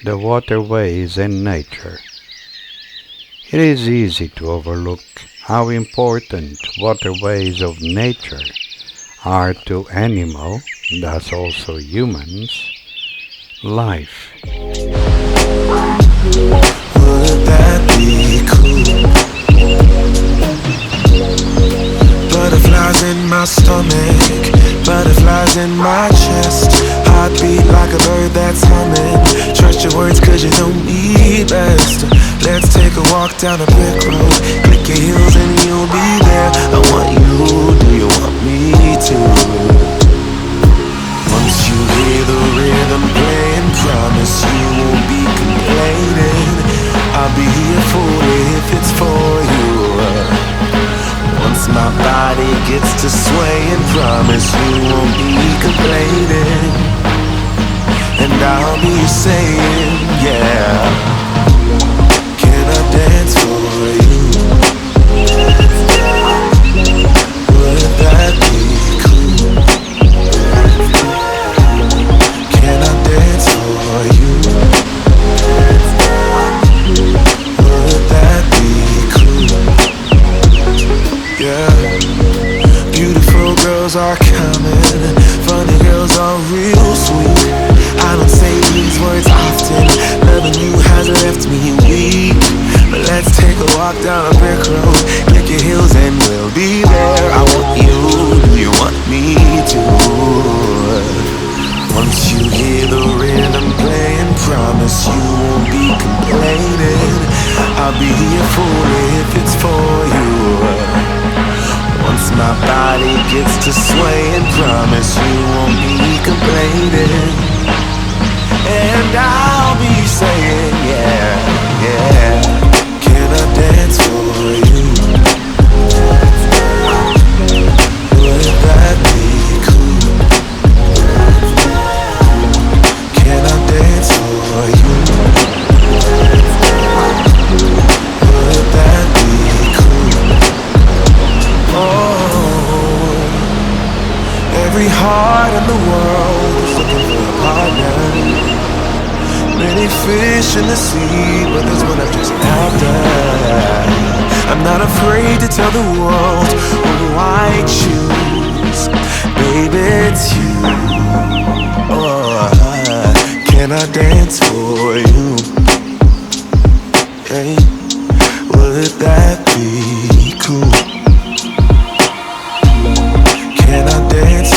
the waterways and nature. It is easy to overlook how important waterways of nature are to animal, thus also humans, life. Would that be cool? Butterflies in my stomach, butterflies in my chest. Heartbeat like a bird that's humming. Trust your words cause you know me best. Let's take a walk down a brick road. Click your heels and you'll be there. I want you, do you want me to? Once you hear the rhythm playing, promise you won't be complaining. I'll be here for you if it's for you. Once my body gets to swaying, promise you won't be complaining. And I'll be saying, yeah. Can I dance for you? Would that be cool? Can I dance for you? Would that be cool? Yeah. Beautiful girls are coming, funny girls are real sweet. I don't say these words often, loving you has left me weak. But let's take a walk down a brick road, click your heels and we'll be there. I want you, do you want me to? Once you hear the rhythm playing, promise you won't be complaining. I'll be here for you if it's for you. Once my body gets to swaying, promise you won't be complaining. And I'll be saying, yeah, yeah. Can I dance for you? Would that be cool? Can I dance for you? Would that be cool? Oh, every heart in the world is looking for a partner. Many fish in the sea, but there's one I've just after. I'm not afraid to tell the world who I choose. Baby, it's you. Oh, can I dance for you? Hey, would that be cool? Can I dance